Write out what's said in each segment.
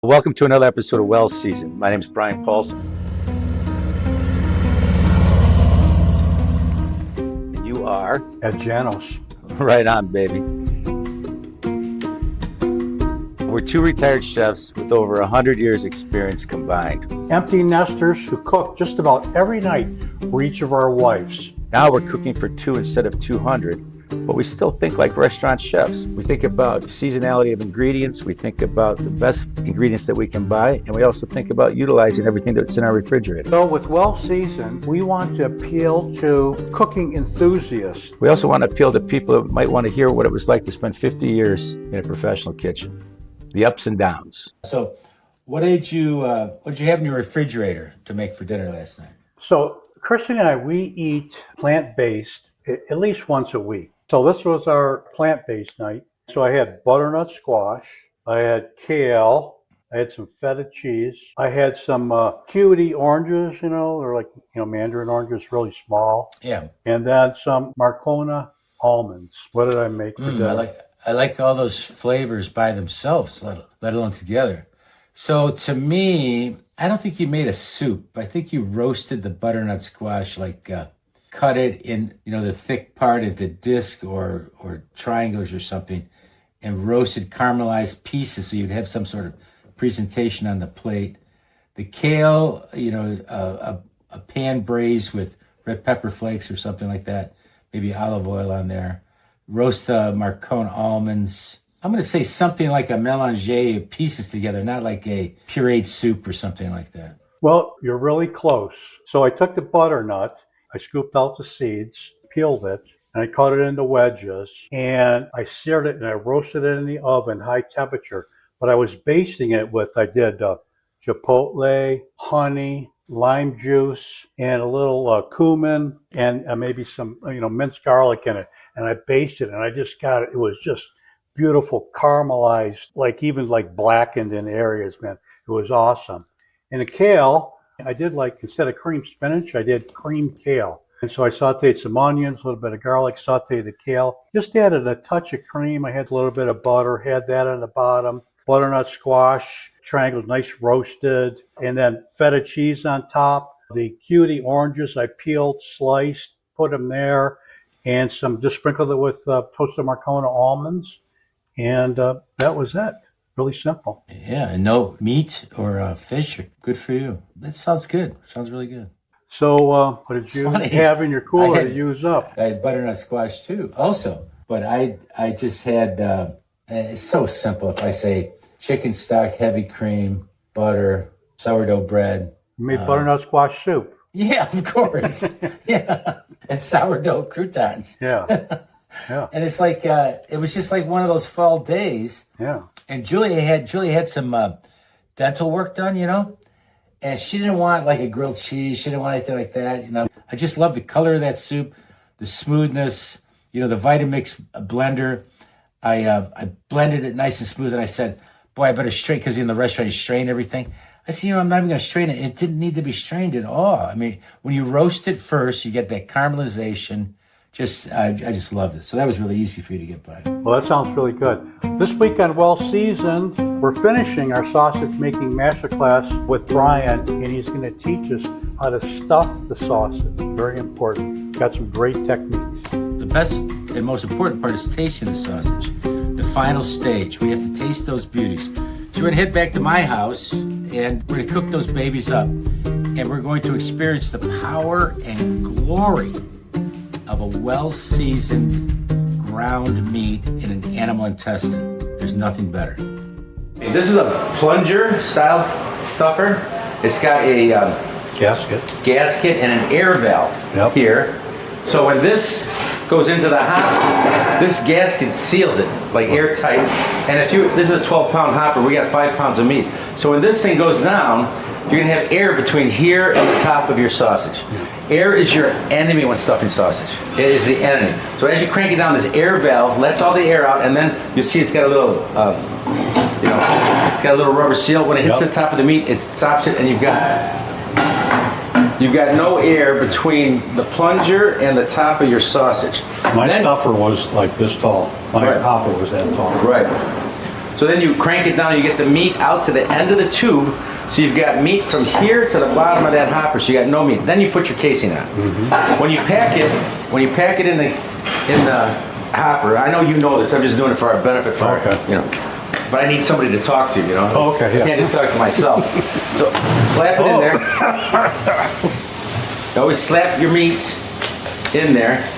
Welcome to another episode of Well Seasoned. My name is Brian Paulson. And you are? At Janos. Right on, baby. We're two retired chefs with over 100 years experience combined. Empty nesters who cook just about every night for each of our wives. Now we're cooking for two instead of 200, but we still think like restaurant chefs. We think about seasonality of ingredients, we think about the best ingredients that we can buy, and we also think about utilizing everything that's in our refrigerator. So with Well Seasoned, we want to appeal to cooking enthusiasts. We also want to appeal to people that might want to hear what it was like to spend 50 years in a professional kitchen, the ups and downs. So what did you have in your refrigerator to make for dinner last night? So Christy and I, we eat plant-based at least once a week. So this was our plant-based night. So I had butternut squash, I had kale, I had some feta cheese, I had some cutie oranges, they're like, mandarin oranges, really small. Yeah. And then some Marcona almonds. What did I make for dinner? I like all those flavors by themselves, let alone together. So to me, I don't think you made a soup. I think you roasted the butternut squash, cut it in, the thick part into disc or triangles or something, and roasted caramelized pieces so you'd have some sort of presentation on the plate. The kale, a pan braised with red pepper flakes or something like that, maybe olive oil on there. Roast the Marcona almonds. I'm going to say something like a mélange of pieces together, not like a pureed soup or something like that. Well, you're really close. So I took the butternut, I scooped out the seeds, peeled it, and I cut it into wedges, and I seared it and I roasted it in the oven, high temperature. But I was basting it with, I did chipotle, honey, lime juice, and a little cumin, and maybe some, minced garlic in it. And I basted it, and I just got it. It was just beautiful, caramelized, even blackened in areas, man. It was awesome. And the kale, I did instead of cream spinach, I did cream kale. And so I sauteed some onions, a little bit of garlic, sauteed the kale, just added a touch of cream. I had a little bit of butter, had that on the bottom, butternut squash, triangles, nice roasted, and then feta cheese on top. The cutie oranges I peeled, sliced, put them there, and just sprinkled it with toasted Marcona almonds. And that was it. Really simple. Yeah, and no meat or fish. Good for you. That sounds good. Sounds really good. So what did you have in your cooler to use up? I had butternut squash too, also. But I just had, it's so simple. If I say chicken stock, heavy cream, butter, sourdough bread. You made butternut squash soup. Yeah, of course. Yeah, and sourdough croutons. Yeah. Yeah. And it's it was just like one of those fall days. Yeah. And Julia had some dental work done, and she didn't want a grilled cheese. She didn't want anything like that, I just love the color of that soup, the smoothness, the Vitamix blender. I blended it nice and smooth, and I said, boy, I better strain, because in the restaurant you strain everything. I said, I'm not even going to strain it. It didn't need to be strained at all. I mean, when you roast it first, you get that caramelization. I just loved it. So that was really easy for you to get by. Well, that sounds really good. This week on Well Seasoned, we're finishing our sausage making masterclass with Brian, and he's going to teach us how to stuff the sausage. Very important. Got some great techniques. The best and most important part is tasting the sausage. The final stage. We have to taste those beauties. So we're going to head back to my house, and we're going to cook those babies up. And we're going to experience the power and glory of a well-seasoned ground meat in an animal intestine. There's nothing better. This is a plunger-style stuffer. It's got a gasket and an air valve here. So when this goes into the hopper, this gasket seals it airtight. And this is a 12-pound hopper. We got 5 pounds of meat. So when this thing goes down, you're gonna have air between here and the top of your sausage. Air is your enemy when stuffing sausage. It is the enemy. So as you crank it down, this air valve lets all the air out, and then you see it's got a little, it's got a little rubber seal. When it hits the top of the meat, it stops it, and you've got no air between the plunger and the top of your sausage. My stuffer was like this tall. My hopper was that tall. Right. So then you crank it down, you get the meat out to the end of the tube, so you've got meat from here to the bottom of that hopper, so you got no meat. Then you put your casing on. When you pack it in the hopper, I know you know this, I'm just doing it for our benefit, you know. But I need somebody to talk to, you know. Oh, okay, yeah. I can't just talk to myself. So slap it in there. Always slap your meat in there.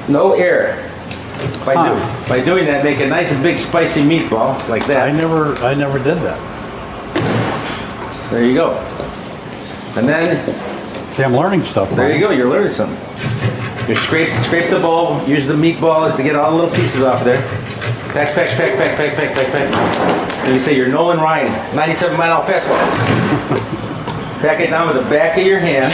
No air. By doing that, make a nice and big spicy meatball like that. I never did that. There you go. And then See, I'm learning stuff. there you go. You're learning something. You scrape the bowl. Use the meatballs to get all the little pieces off of there. Pack. And you say you're Nolan Ryan, 97-mile fastball. Pack it down with the back of your hand.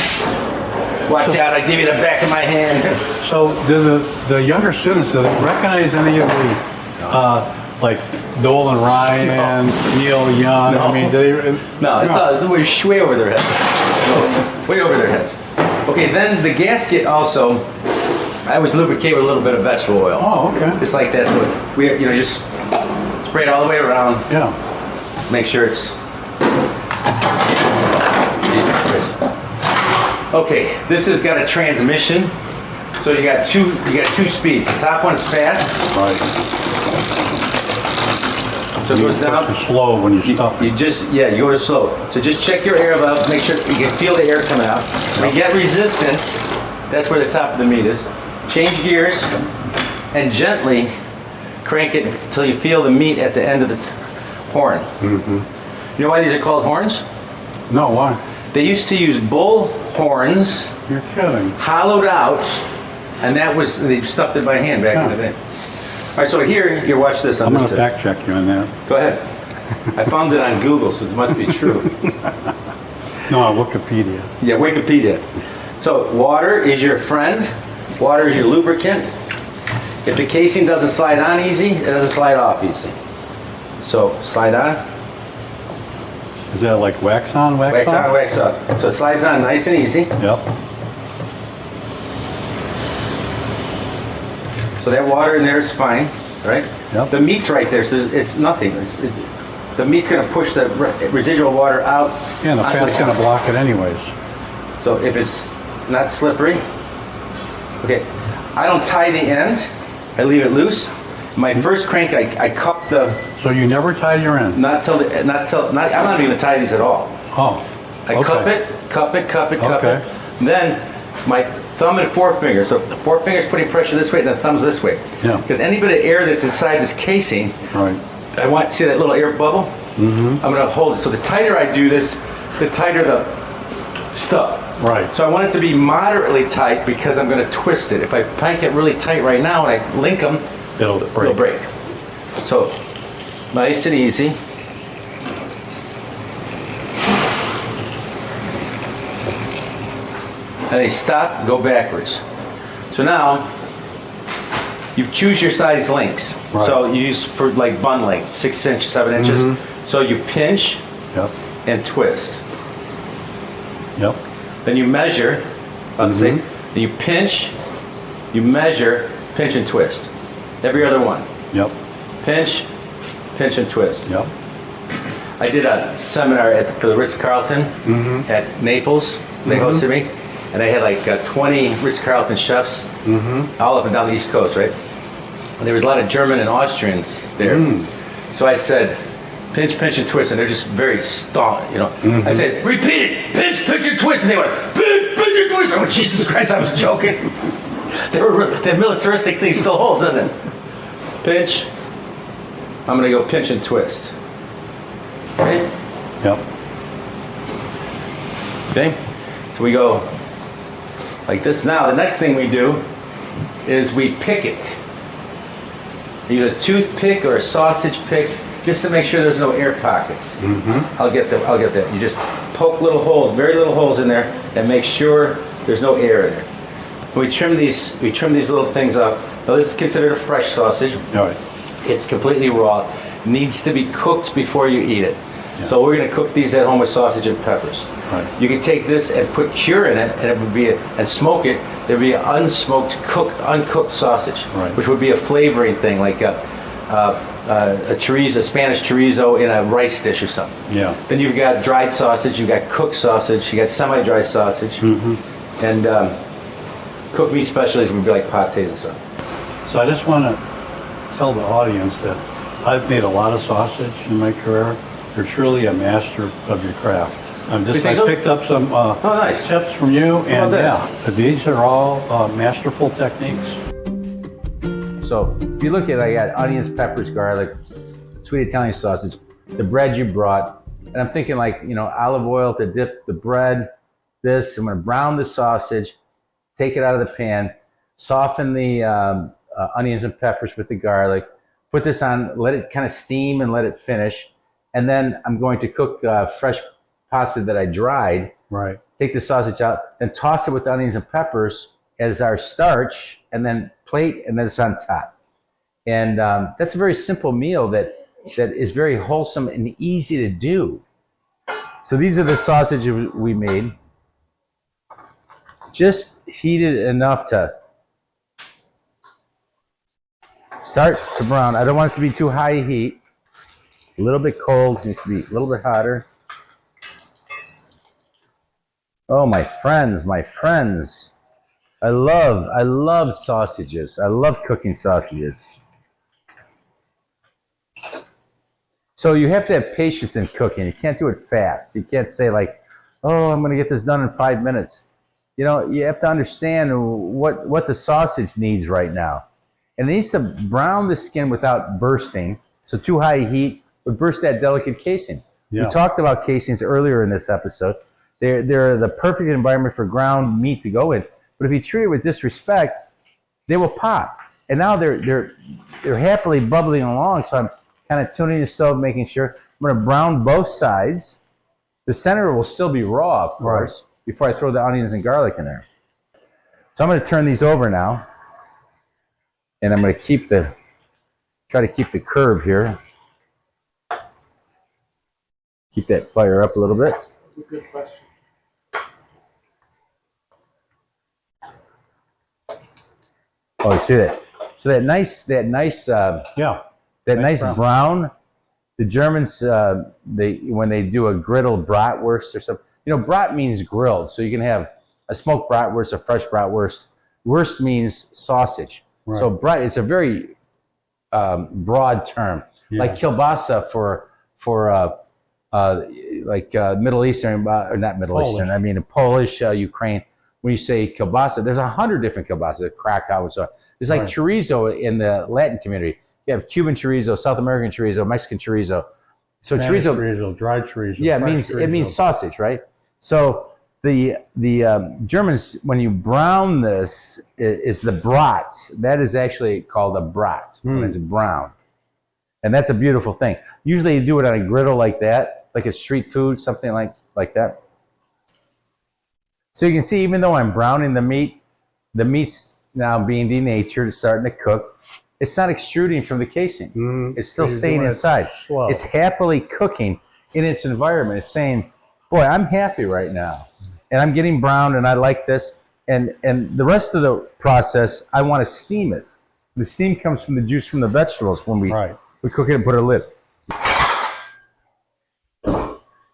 Watch out! I give you the back of my hand. So, do the younger students, do they recognize any of the, like Nolan Ryan, Neil Young? No. I mean, do they? No, it's way over their heads. Way over their heads. Okay, then the gasket also, I always lubricate with a little bit of vegetable oil. Oh, okay. Just like that. So we, you know, just spray it all the way around. Yeah. Make sure it's. Okay, this has got a transmission. So you got two speeds. The top one's fast. Right. So it goes down. It's slow when you stuff it. You go to slow. So just check your air valve, make sure you can feel the air coming out. When you get resistance, that's where the top of the meat is. Change gears and gently crank it until you feel the meat at the end of the horn. You know why these are called horns? No, why? They used to use bull horns, You're kidding. hollowed out, and they stuffed it by hand back in the day. All right, so here, you watch this on I'm this going to side. fact check you on that. Go ahead. I found it on Google, so it must be true. No, on Wikipedia. Yeah, Wikipedia. So water is your friend. Water is your lubricant. If the casing doesn't slide on easy, it doesn't slide off easy. So slide on, Is that like wax on, wax wax off? on, wax up. So it slides on nice and easy. Yep. So that water in there is fine, right? Yep. The meat's right there, so it's nothing. The meat's going to push the residual water out. Yeah, and the onto fat's going to block it anyways. So if it's not slippery, okay, I don't tie the end. I leave it loose. My first crank, I cup the. So you never tie your end? I'm not even going to tie these at all. Oh. I cup it. Okay. Then my thumb and forefinger. So the forefinger's putting pressure this way, and the thumb's this way. Yeah. Because any bit of air that's inside this casing, Right. I want, see that little air bubble? I'm going to hold it. So the tighter I do this, the tighter the stuff. Right. So I want it to be moderately tight because I'm going to twist it. If I pack it really tight right now and I link them, It'll break. they'll break. So nice and easy. And they stop, go backwards. So now you choose your size links. Right. So you use for like bun length, 6 inch, 7 inches. So you pinch Yep. and twist. Yep. Then you measure, let's see, then you pinch, you measure, pinch and twist. Every other one. Yep. Pinch, pinch and twist. Yep. I did a seminar for the Ritz-Carlton at Naples. They hosted me. And I had like 20 Ritz-Carlton chefs all up and down the East Coast, right? And there was a lot of German and Austrians there. So I said, pinch, pinch, and twist. And they're just very staunch, you know. I said, repeat it, pinch, pinch, and twist. And they went, pinch, pinch, and twist. Oh, Jesus Christ, I was joking. That militaristic thing still holds, doesn't it? Pinch. I'm going to go pinch and twist. Okay? Yep. Okay? So we go like this. Now, the next thing we do is we pick it. Either a toothpick or a sausage pick, just to make sure there's no air pockets. I'll get that. You just poke little holes, very little holes in there, and make sure there's no air in there. We trim these little things up. Now this is considered a fresh sausage. All right. It's completely raw. Needs to be cooked before you eat it. Yeah. So we're going to cook these at home with sausage and peppers. Right. You can take this and put cure in it, and it would be and smoke it. There would be an unsmoked, uncooked sausage, Right. which would be a flavoring thing, like a chorizo, a Spanish chorizo in a rice dish or something. Yeah. Then you've got dried sausage, you've got cooked sausage, you got semi-dry sausage, and cooked meat specialties would be like pâtés and stuff. So I just want to tell the audience that I've made a lot of sausage in my career. You're truly a master of your craft. I picked up some nice. tips from you, and these are all masterful techniques. So if you look at it, I got onions, peppers, garlic, sweet Italian sausage, the bread you brought, and I'm thinking like, olive oil to dip the bread, this, I'm gonna brown the sausage, take it out of the pan, soften the onions and peppers with the garlic, put this on, let it kind of steam and let it finish, and then I'm going to cook fresh pasta that I dried, Right. take the sausage out, then toss it with the onions and peppers as our starch, and then plate, and then it's on top. And that's a very simple meal that is very wholesome and easy to do. So these are the sausages we made. Just heated enough to start to brown. I don't want it to be too high heat. A little bit cold, needs to be a little bit hotter. Oh, my friends. I love sausages. I love cooking sausages. So you have to have patience in cooking. You can't do it fast. You can't say like, oh, I'm going to get this done in 5 minutes. You have to understand what the sausage needs right now. And it needs to brown the skin without bursting. So too high heat would burst that delicate casing. Yeah. We talked about casings earlier in this episode. They're the perfect environment for ground meat to go in. But if you treat it with disrespect, they will pop. And now they're happily bubbling along. So I'm kind of tuning the stove, making sure. I'm going to brown both sides. The center will still be raw, of course, before I throw the onions and garlic in there. So I'm going to turn these over now. And I'm going to try to keep the curve here. Keep that fire up a little bit. Good question. Oh, you see that? So that nice brown. The Germans, when they do a griddle bratwurst or something, brat means grilled. So you can have a smoked bratwurst, a fresh bratwurst. Wurst means sausage. Right. So brat is a very broad term, like kielbasa for Middle Eastern, or not Middle Eastern. I mean Polish, Ukraine. When you say kielbasa, there's 100 different kielbasa, Krakow and so on. It's like chorizo in the Latin community. You have Cuban chorizo, South American chorizo, Mexican chorizo. So chorizo, dried chorizo. Yeah, it means sausage, right? So the Germans, when you brown this, is the brat. That is actually called a brat when it's brown, and that's a beautiful thing. Usually you do it on a griddle like that, like a street food, something like that. So you can see, even though I'm browning the meat's now being denatured, it's starting to cook. It's not extruding from the casing. It's still staying inside. It's happily cooking in its environment. It's saying, boy, I'm happy right now. And I'm getting brown, and I like this. And the rest of the process, I want to steam it. The steam comes from the juice from the vegetables when we cook it and put a lid.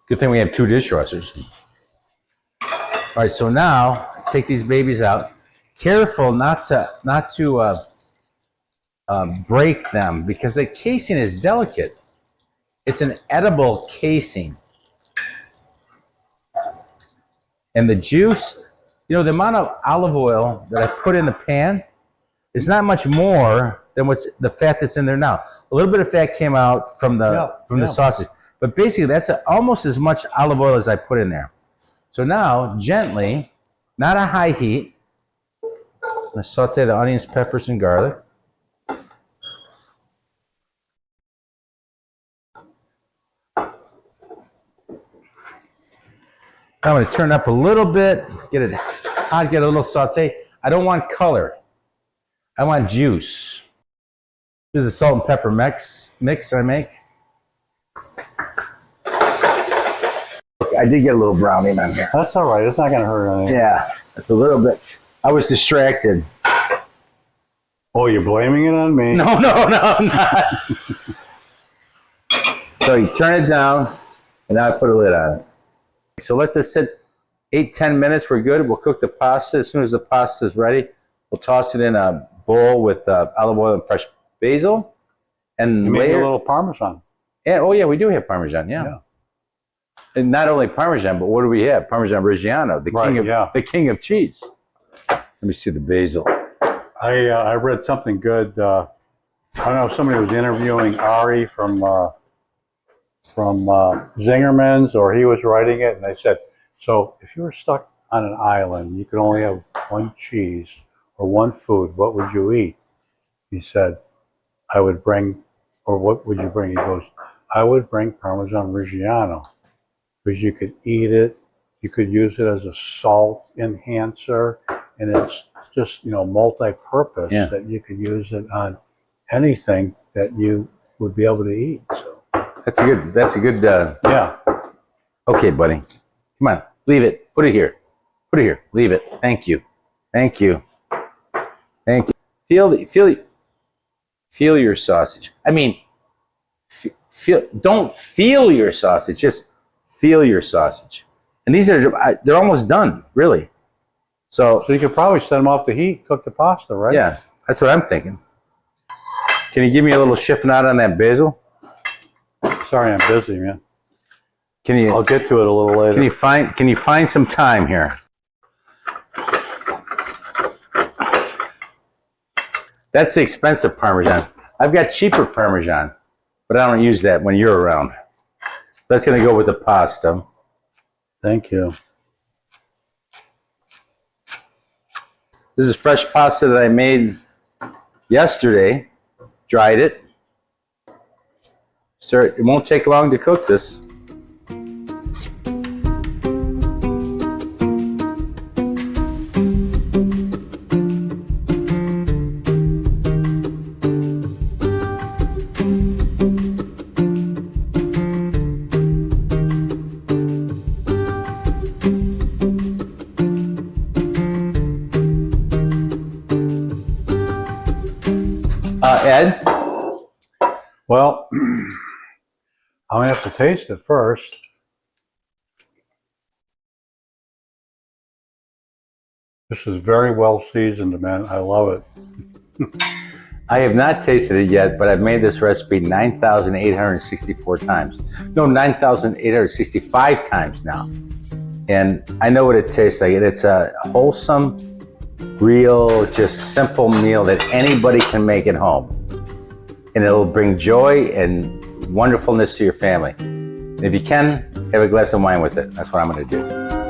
Good thing we have 2 dishwashers. All right, so now take these babies out. Careful not to break them, because the casing is delicate. It's an edible casing. And the juice, the amount of olive oil that I put in the pan is not much more than the fat that's in there now. A little bit of fat came out from the sausage, but basically that's almost as much olive oil as I put in there. So now, gently, not a high heat, let's saute the onions, peppers, and garlic. I'm going to turn up a little bit, get it hot, get a little saute. I don't want color. I want juice. This is a salt and pepper mix I make. I did get a little browning on here. That's all right. It's not going to hurt anything. Yeah, it's a little bit. I was distracted. Oh, you're blaming it on me. No, I'm not. So you turn it down, and now I put a lid on it. So let this sit 8-10 minutes. We're good. We'll cook the pasta. As soon as the pasta is ready, we'll toss it in a bowl with olive oil and fresh basil, and You made a layer. little Parmesan. And, oh yeah, we do have Parmesan. Yeah. And not only Parmesan, but what do we have? Parmesan Reggiano, the king of cheese. Let me see the basil. I read something good. I don't know, somebody was interviewing Ari from Zingerman's, or he was writing it, and they said, so if you were stuck on an island, you could only have one cheese or one food, what would you eat? He said, I would bring, or what would you bring? He goes, I would bring Parmesan Reggiano, because you could eat it, you could use it as a salt enhancer, and it's just, multi-purpose, that you could use it on anything that you would be able to eat. So That's a good. yeah. Okay, buddy. Come on, leave it. Put it here. Leave it. Thank you. Feel your sausage. I mean, don't feel your sausage. Just feel your sausage. And they're almost done, really. So So you could probably set them off the heat, cook the pasta, right? yeah, that's what I'm thinking. Can you give me a little chiffonade on that basil? Sorry, I'm busy, man. Can I'll you get to it a little later. can you find some time here? That's the expensive Parmesan. I've got cheaper Parmesan, but I don't use that when you're around. That's going to go with the pasta. Thank you. This is fresh pasta that I made yesterday. Dried it. It won't take long to cook this. Ed? Well, I'm going to have to taste it first. This is very well seasoned, man. I love it. I have not tasted it yet, but I've made this recipe 9,864 times. No, 9,865 times now. And I know what it tastes like. It's a wholesome, real, just simple meal that anybody can make at home. And it'll bring joy and wonderfulness to your family. And if you can, have a glass of wine with it. That's what I'm going to do.